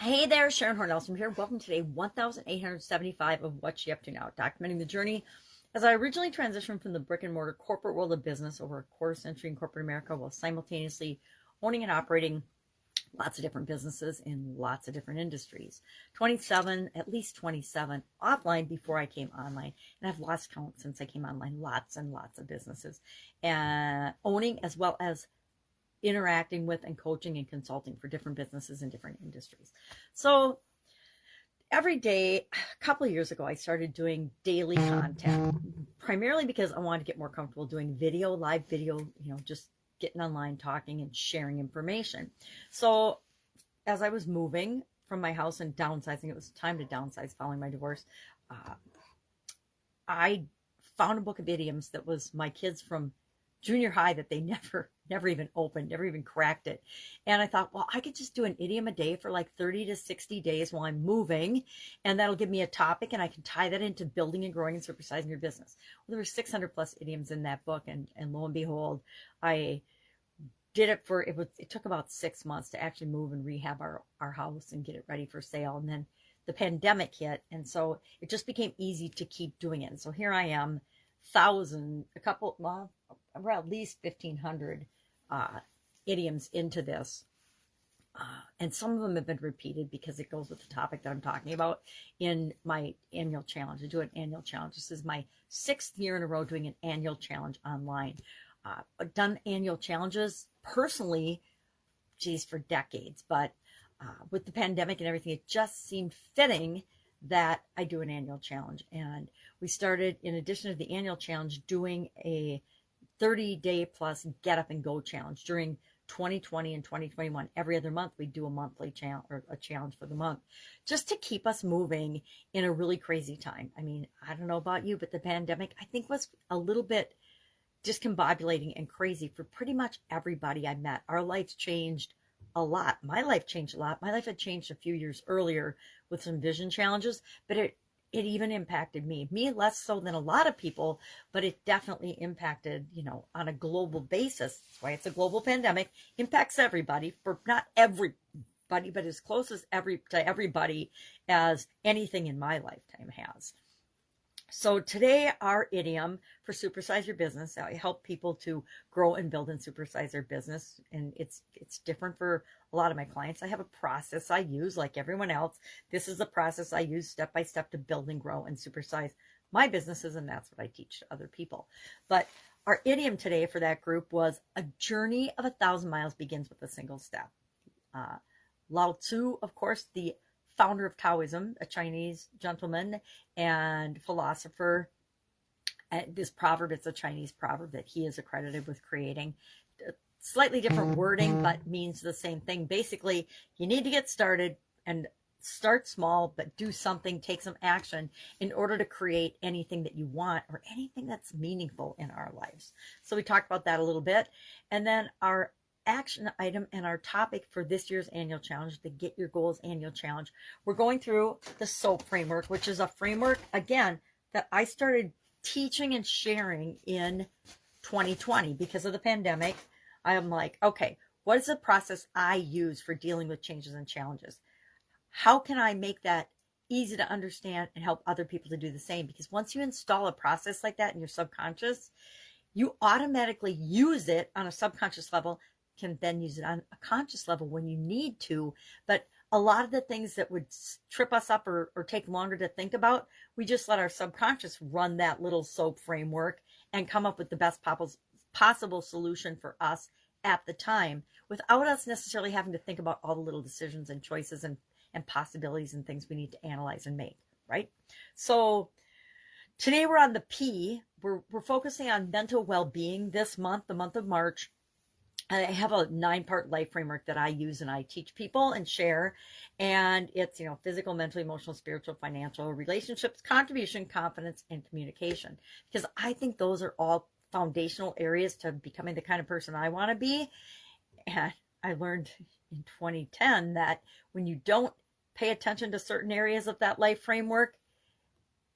Hey there, Horne-Ellstrom here. Welcome to day 1875 of What's She Up To Now, documenting the journey as I originally transitioned from the brick and mortar corporate world of business over a quarter century in corporate America while simultaneously owning and operating lots of different businesses in lots of different industries. 27, at least 27 offline before I came online. And I've lost count since I came online, lots and lots of businesses. And owning as well as interacting with and coaching and consulting for different businesses in different industries. So every day, a couple of years ago, I started doing daily content, primarily because I wanted to get more comfortable doing video, live video, just getting online, talking and sharing information. So as I was moving from my house and downsizing, it was time to downsize following my divorce. I found a book of idioms that was my kids from junior high that they never even opened, never even cracked it. And I thought, well, I could just do an idiom a day for like 30 to 60 days while I'm moving, and that'll give me a topic, and I can tie that into building and growing and supersizing your business. Well, there were 600 plus idioms in that book, and lo and behold, I did it for, it took about 6 months to actually move and rehab our house and get it ready for sale. And then the pandemic hit, and so it just became easy to keep doing it. And so here I am, at least 1,500 idioms into this. And some of them have been repeated because it goes with the topic that I'm talking about in my annual challenge. I do an annual challenge. This is my 6th year in a row doing an annual challenge online. I've done annual challenges personally, for decades. But with the pandemic and everything, it just seemed fitting that I do an annual challenge. And we started, in addition to the annual challenge, doing a 30-day plus get up and go challenge during 2020 and 2021. Every other month we do a monthly challenge or a challenge for the month, just to keep us moving in a really crazy time. I mean, I don't know about you, but the pandemic, I think, was a little bit discombobulating and crazy for pretty much everybody I met. Our lives changed a lot. My life changed a lot. My life had changed a few years earlier with some vision challenges, but it even impacted me less so than a lot of people, but it definitely impacted, on a global basis. That's why it's a global pandemic. Impacts everybody, for not everybody, but as close as to everybody as anything in my lifetime has. So today, our idiom for supersize your business, I help people to grow and build and supersize their business. And it's different for a lot of my clients. I have a process I use like everyone else. This is the process I use step by step to build and grow and supersize my businesses. And that's what I teach to other people. But our idiom today for that group was: a journey of 1,000 miles begins with a single step. Lao Tzu, of course, the founder of Taoism, a Chinese gentleman and philosopher. This proverb, it's a Chinese proverb that he is accredited with creating. Slightly different wording, but means the same thing. Basically, you need to get started and start small, but do something, take some action in order to create anything that you want or anything that's meaningful in our lives. So we talked about that a little bit. And then our action item and our topic for this year's annual challenge, the Get Your Goals annual challenge, we're going through the SOAP framework, which is a framework, again, that I started teaching and sharing in 2020 because of the pandemic. I'm like, okay, what is the process I use for dealing with changes and challenges? How can I make that easy to understand and help other people to do the same? Because once you install a process like that in your subconscious, you automatically use it on a subconscious level, can then use it on a conscious level when you need to. But a lot of the things that would trip us up or take longer to think about, we just let our subconscious run that little SOAP framework and come up with the best possible solution for us at the time, without us necessarily having to think about all the little decisions and choices and possibilities and things we need to analyze and make, right? So today we're on the P. We're focusing on mental well-being this month, the month of March. I have a 9-part life framework that I use and I teach people and share. And it's, physical, mental, emotional, spiritual, financial, relationships, contribution, confidence, and communication. Because I think those are all foundational areas to becoming the kind of person I want to be. And I learned in 2010 that when you don't pay attention to certain areas of that life framework,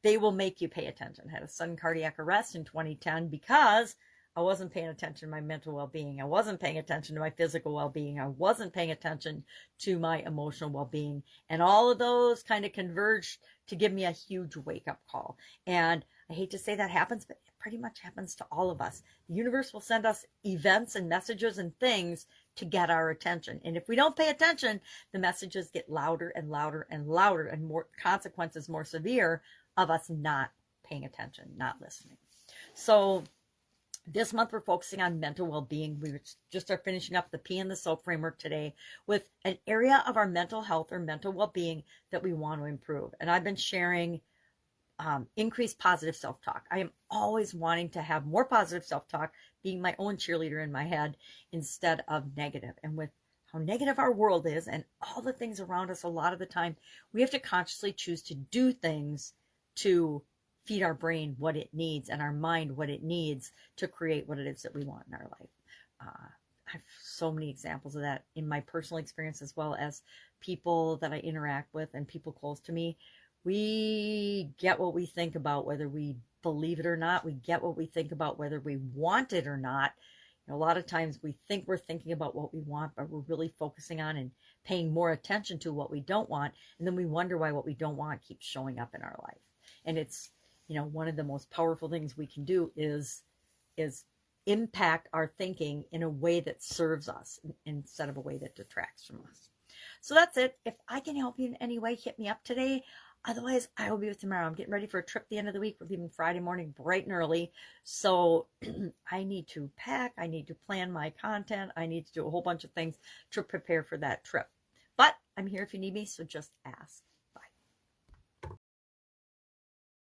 they will make you pay attention. I had a sudden cardiac arrest in 2010 because I wasn't paying attention to my mental well-being. I wasn't paying attention to my physical well-being. I wasn't paying attention to my emotional well-being. And all of those kind of converged to give me a huge wake-up call. And I hate to say that happens, but it pretty much happens to all of us. The universe will send us events and messages and things to get our attention. And if we don't pay attention, the messages get louder and louder and louder, and more consequences more severe of us not paying attention, not listening. So this month, we're focusing on mental well-being. We just are finishing up the Pea in the Soap framework today with an area of our mental health or mental well-being that we want to improve. And I've been sharing increased positive self-talk. I am always wanting to have more positive self-talk, being my own cheerleader in my head instead of negative. And with how negative our world is and all the things around us, a lot of the time, we have to consciously choose to do things to feed our brain what it needs and our mind what it needs to create what it is that we want in our life. I have so many examples of that in my personal experience, as well as people that I interact with and people close to me. We get what we think about, whether we believe it or not. We get what we think about, whether we want it or not. You know, a lot of times we think we're thinking about what we want, but we're really focusing on and paying more attention to what we don't want. And then we wonder why what we don't want keeps showing up in our life. And it's, you know, one of the most powerful things we can do is impact our thinking in a way that serves us instead of a way that detracts from us. So that's it. If I can help you in any way, hit me up today. Otherwise, I will be with you tomorrow. I'm getting ready for a trip at the end of the week. We're leaving Friday morning bright and early. So I need to pack. I need to plan my content. I need to do a whole bunch of things to prepare for that trip. But I'm here if you need me, so just ask.